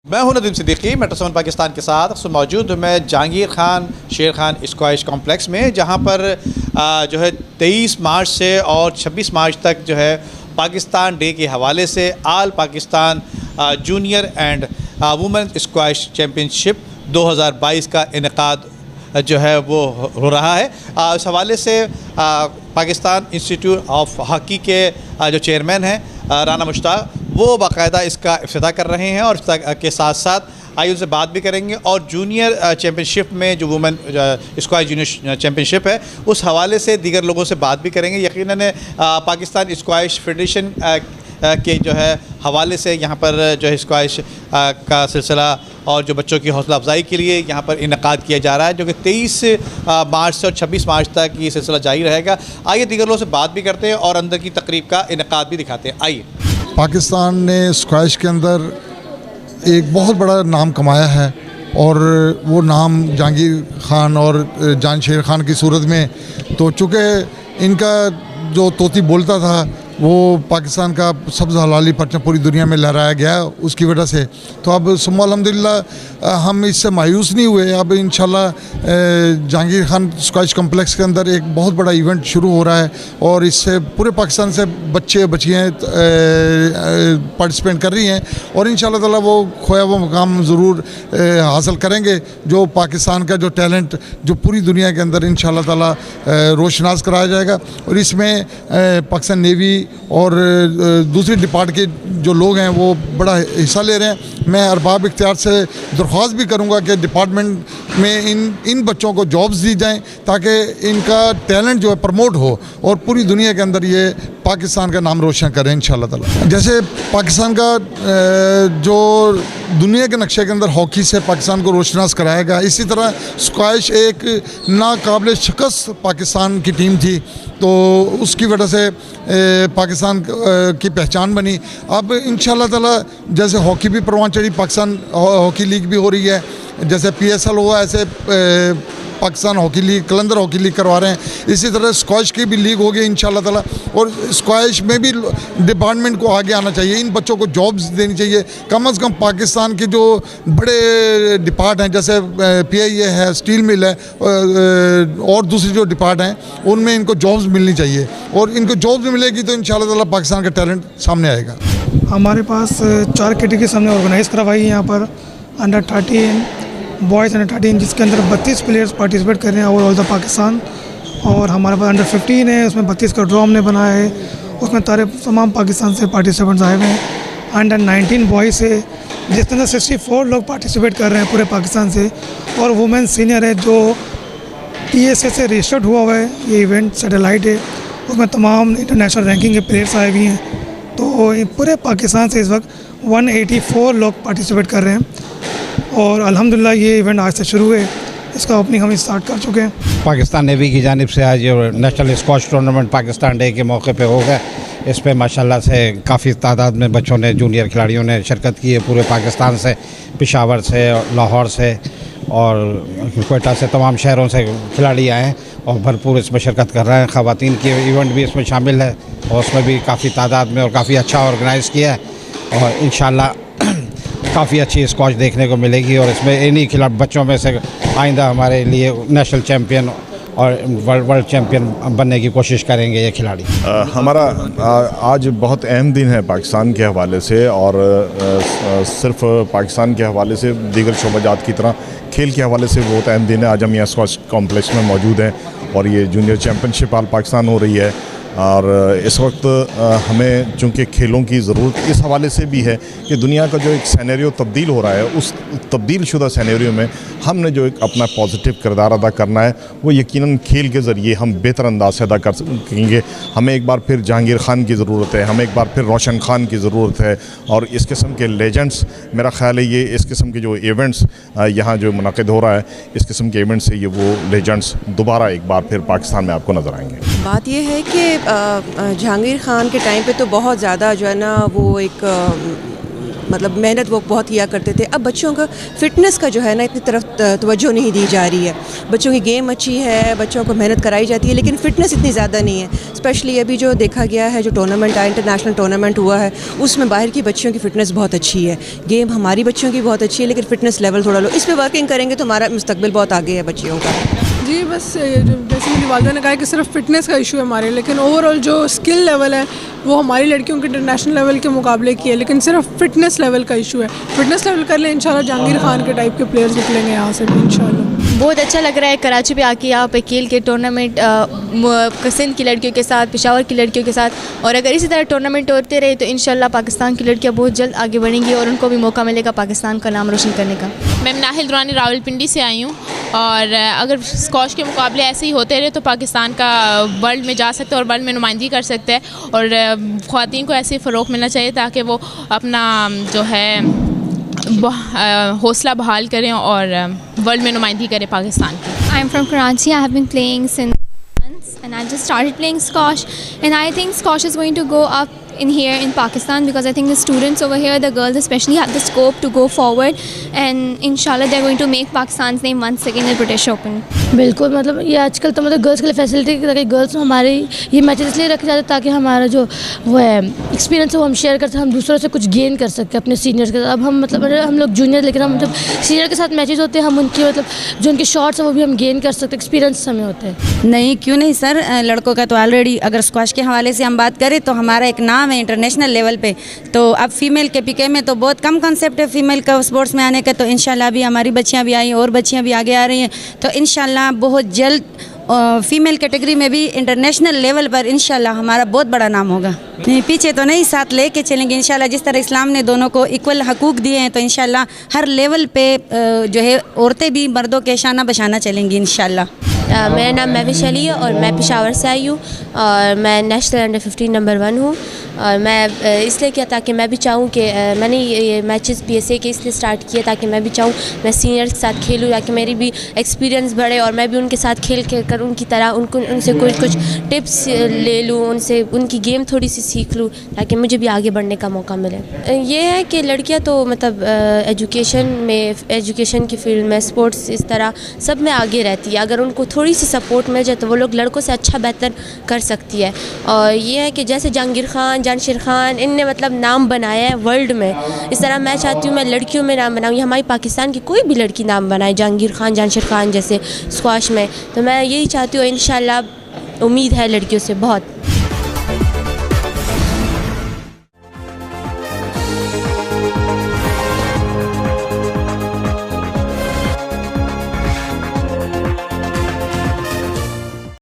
मैं हूं नदीम सिद्दीकी मेट्रो 7 पाकिस्तान के साथ मौजूद हूं मैं जहांगीर खान शेर खान स्क्वैश कॉम्प्लेक्स में, जहां पर जो है 23 मार्च से और 26 मार्च तक जो है पाकिस्तान डे के हवाले से all Pakistan junior and women squash championship 2022 का इनेकाद जो है वो हो रहा है। इस हवाले से पाकिस्तान इंस्टीट्यूट ऑफ हॉकी के जो चेयरमैन हैं राना मुश्ताक, वो बाकायदा इसका इफ्तिताह कर रहे हैं और इफ्तिताह के साथ साथ आइए उनसे बात भी करेंगे और जूनियर चैम्पियनशिप में जो वुमेन स्क्वैश जूनियर चैम्पियनशिप है उस हवाले से दीगर लोगों से बात भी करेंगे। यकीनन पाकिस्तान स्क्वैश फेडरेशन के जो है हवाले से यहाँ पर जो है स्क्वैश का सिलसिला और जो बच्चों की हौसला अफजाई के लिए यहाँ पर इनेकाद किया जा रहा है, जो कि 23 मार्च से और 26 मार्च तक ये सिलसिला जारी रहेगा। आइए दीगर लोगों से बात भी करते हैं और अंदर की तकरीब का इनेकाद भी दिखाते हैं। आइए। पाकिस्तान ने स्क्वैश के अंदर एक बहुत बड़ा नाम कमाया है और वो नाम जहांगीर खान और जान शेर खान की सूरत में, तो चूँकि इनका जो तोती बोलता था वो पाकिस्तान का सब्ज़ हलाली परचम पूरी दुनिया में लहराया गया उसकी वजह से, तो अब सुम्मा अल्हम्दुलिल्लाह हम इससे मायूस नहीं हुए। अब इंशाल्लाह जहांगीर खान स्क्वैश कॉम्प्लेक्स के अंदर एक बहुत बड़ा इवेंट शुरू हो रहा है और इससे पूरे पाकिस्तान से बच्चे बच्चियाँ पार्टिसिपेट कर रही हैं और इंशाल्लाह ताला वो खोया हुआ मुकाम ज़रूर हासिल करेंगे, जो पाकिस्तान का जो टैलेंट जो पूरी दुनिया के अंदर इंशाल्लाह ताला रोशनास कराया जाएगा। और इसमें पाकिस्तान नेवी और दूसरी डिपार्ट के जो लोग हैं वो बड़ा हिस्सा ले रहे हैं। मैं अरबाब इख्तियार से दरख्वास्त भी करूंगा कि डिपार्टमेंट में इन बच्चों को जॉब्स दी जाएं ताकि इनका टैलेंट जो है प्रमोट हो और पूरी दुनिया के अंदर ये पाकिस्तान का नाम रोशन करें इंशाल्लाह ताला। जैसे पाकिस्तान का जो दुनिया के नक्शे के अंदर हॉकी से पाकिस्तान को रोशनास कराएगा, इसी तरह स्क्वैश एक नाकाबिल शिकस्त पाकिस्तान की टीम थी, तो उसकी वजह से पाकिस्तान की पहचान बनी। अब इंशाल्लाह ताला जैसे हॉकी भी परवान चढ़ी, पाकिस्तान हॉकी लीग भी हो रही है, जैसे PSL हुआ ऐसे पाकिस्तान हॉकी लीग, कलंदर हॉकी लीग करवा रहे हैं, इसी तरह स्क्वैश की भी लीग होगी इंशाल्लाह ताला। और स्क्वैश में भी डिपार्टमेंट को आगे आना चाहिए, इन बच्चों को जॉब्स देनी चाहिए। कम से कम पाकिस्तान के जो बड़े डिपार्ट हैं जैसे PIA है, स्टील मिल है और दूसरी जो डिपार्ट हैं उनमें इनको जॉब्स मिलनी चाहिए और इनको जॉब्स मिलेगी तो इंशाल्लाह ताला पाकिस्तान का टैलेंट सामने आएगा। हमारे पास 4 कैटेगरीज हमने ऑर्गेनाइज़ करवाई है यहाँ पर, अंडर 13 बॉयज़ अंडर 13 जिसके अंदर 32 प्लेयर्स पार्टिसिपेट कर रहे हैं ओवरऑल द पाकिस्तान, और हमारे पास अंडर 15 है, उसमें 32 का ड्रॉ हमने बनाया है, उसमें तमाम पाकिस्तान से पार्टिसिपेंट्स आए हुए हैं। अंडर 19 बॉयज़ है जिसके अंदर 64 लोग पार्टिसिपेट कर रहे हैं पूरे पाकिस्तान से, और वुमेन सीनियर है जो PSA से रजिस्टर्ड हुआ है, ये इवेंट सैटेलाइट है, उसमें तमाम इंटरनेशनल रैंकिंग के प्लेयर्स आए हुए हैं। तो पूरे पाकिस्तान से इस वक्त 184 लोग पार्टिसिपेट कर रहे हैं और अल्हम्दुलिल्लाह ये इवेंट आज से शुरू है, इसका ओपनिंग हम स्टार्ट कर चुके हैं। पाकिस्तान नेवी की जानिब से आज national squash tournament Pakistan day के मौके पे हो गया। इस पे माशाल्लाह से काफ़ी तादाद में बच्चों ने, जूनियर खिलाड़ियों ने शिरकत की है, पूरे पाकिस्तान से, पेशावर से, लाहौर से और क्वेटा से, तमाम शहरों से खिलाड़ी आए हैं और भरपूर इसमें शिरकत कर रहे हैं। ख़वातीन के इवेंट भी इसमें शामिल है और उसमें भी काफ़ी तादाद में और काफ़ी अच्छा ऑर्गेनाइज़ किया है और इंशाल्लाह काफ़ी अच्छी स्क्वैश देखने को मिलेगी और इसमें इन्हीं खिलाड़ी बच्चों में से आइंदा हमारे लिए नेशनल चैम्पियन और वर्ल्ड चैम्पियन बनने की कोशिश करेंगे ये खिलाड़ी। हमारा आज बहुत अहम दिन है पाकिस्तान के हवाले से और सिर्फ पाकिस्तान के हवाले से दीगर शोबाजात की तरह खेल के हवाले से बहुत अहम दिन है। आज हम यहाँ स्क्वैश कॉम्प्लेक्स में मौजूद हैं और ये जूनियर चैम्पियनशिप आल पाकिस्तान हो रही है और इस वक्त हमें चूँकि खेलों की ज़रूरत इस हवाले से भी है कि दुनिया का जो एक सैनेरियो तब्दील हो रहा है, उस तब्दील शुदा सैनेरियो में हमने जो एक अपना पॉजिटिव किरदार अदा करना है वो यकीनन खेल के ज़रिए हम बेहतर अंदाज से अदा कर सकेंगे। हमें एक बार फिर जहांगीर खान की ज़रूरत है, हमें एक बार फिर रोशन खान की ज़रूरत है और इस किस्म के लेजेंड्स, मेरा ख़्याल है ये इस किस्म के जो इवेंट्स यहाँ जो मुनक़िद हो रहा है, इस किस्म के इवेंट्स से ये वो लेजेंड्स दोबारा एक बार फिर पाकिस्तान में आपको नज़र आएंगे। बात यह है कि जहांगीर खान के टाइम पे तो बहुत ज़्यादा जो है ना वो एक मतलब मेहनत वो बहुत किया करते थे। अब बच्चों का फ़िटनेस का जो है ना इतनी तरफ तवज्जो नहीं दी जा रही है। बच्चों की गेम अच्छी है, बच्चों को मेहनत कराई जाती है, लेकिन फ़िटनेस इतनी ज़्यादा नहीं है। स्पेशली अभी जो देखा गया है, जो टूर्नामेंट आया, इंटरनेशनल टूर्नामेंट हुआ है, उसमें बाहर की बच्चियों की फ़िटनेस बहुत अच्छी है, गेम हमारी बच्चियों की बहुत अच्छी है, लेकिन फ़िटनेस लेवल थोड़ा लो। इस पर वर्किंग करेंगे तो हमारा मुस्तकबिल बहुत आगे है बच्चियों का। जी बस जैसे मेरी वालदा ने कहा कि सिर्फ फिटनेस का इशू है हमारे, लेकिन ओवरऑल जो स्किल लेवल है वो हमारी लड़कियों के इंटरनेशनल लेवल के मुकाबले की है, लेकिन सिर्फ फिटनेस लेवल का इशू है। फिटनेस लेवल कर ले इंशाल्लाह जहांगीर खान के टाइप के प्लेयर्स निकलेंगे यहाँ से भी इंशाल्लाह। बहुत अच्छा लग रहा है कराची पे आके यहाँ पे खेल के टूर्नामेंट सिंध की लड़कियों के साथ, पेशावर की लड़कियों के साथ, और अगर इसी तरह टूर्नामेंट होते रहे तो इंशाल्लाह पाकिस्तान की लड़कियाँ बहुत जल्द आगे बढ़ेंगी और उनको भी मौका मिलेगा पाकिस्तान का नाम रोशन करने का। मैं नाहिल दुरानी रावलपिंडी से आई हूँ, और अगर स्कॉश के मुकाबले ऐसे ही होते रहे तो पाकिस्तान का वर्ल्ड में जा सकते हैं और वर्ल्ड में नुमाइंदगी कर सकते हैं, और ख़वातीन को ऐसे फ़रोग़ मिलना चाहिए ताकि वो अपना जो है हौसला बहाल करें और वर्ल्ड में नुमाइंदगी करें पाकिस्तान की। I am from Karachi. I have been playing since and I just started playing squash, and I think squash is going to go up in here in Pakistan because I think the students over here, the girls especially, have the scope to go forward, and inshallah they're going to make Pakistan's name once again in British Open. बिल्कुल, मतलब ये आजकल तो मतलब girls के लिए facility ताकि girls हमारे ये मैचेस इसलिए रखे जाते हैं ताकि हमारा जो वो है एक्सपीरियंस है वो हम शेयर कर सकते, हम दूसरों से कुछ गेन कर सकते हैं अपने सीनियर्स के साथ। अब हम मतलब हम लोग जूनियर, लेकिन हम जब सीनियर के साथ मैचेस होते हैं हम उनकी मतलब जो उनके शॉट्स हैं वो भी हम गेन कर सकते हैं, एक्सपीरियंस हमें होता है। नहीं, क्यों नहीं सर, लड़कों का तो ऑलरेडी अगर स्क्वाश के हवाले से हम बात करें तो हमारा एक नाम है इंटरनेशनल लेवल पे। तो अब फीमेल के पीके में तो बहुत कम कंसेप्ट है फीमेल का स्पोर्ट्स में आने का, तो इंशाल्लाह अभी हमारी बच्चियां भी आई और बच्चियां भी आगे आ रही हैं, तो इंशाल्लाह बहुत जल्द फीमेल कैटेगरी में भी इंटरनेशनल लेवल पर इंशाल्लाह हमारा बहुत बड़ा नाम होगा। नहीं, पीछे तो नहीं, साथ लेके चलेंगे इंशाल्लाह। जिस तरह इस्लाम ने दोनों को इक्वल हकूक़ दिए हैं तो इंशाल्लाह हर लेवल पे जो है औरतें भी मर्दों के शाना बशाना चलेंगी इंशाल्लाह। मेरा नाम महविश अली है और मैं पेशावर से आई हूँ, और मैं नेशनल अंडर 15 नंबर 1 हूँ। और मैं इसलिए किया ताकि मैं भी चाहूँ कि मैंने ये मैचेस PSA के इसलिए स्टार्ट किए ताकि मैं भी चाहूँ मैं सीनियर्स के साथ खेलूँ, ताकि मेरी भी एक्सपीरियंस बढ़े और मैं भी उनके साथ खेल कर उनकी तरह उनसे कुछ टिप्स ले लूँ, उनसे उनकी गेम थोड़ी सी सीख लूँ ताकि मुझे भी आगे बढ़ने का मौका मिले। ये है कि लड़कियाँ तो मतलब एजुकेशन की फील्ड में, स्पोर्ट्स, इस तरह सब में आगे रहती है। अगर उनको थोड़ी सी सपोर्ट मिल जाए तो वो लोग लड़कों से अच्छा बेहतर कर सकती है। और ये है कि जैसे जहांगीर खान, जानशीर खान, इनने मतलब नाम बनाया है वर्ल्ड में, इस तरह मैं चाहती हूँ मैं लड़कियों में नाम बनाऊँ, हमारी पाकिस्तान की कोई भी लड़की नाम बनाए जहांगीर खान, जानशीर खान जैसे स्क्वाश में। तो मैं यही चाहती हूँ, इंशाल्लाह उम्मीद है लड़कियों से बहुत।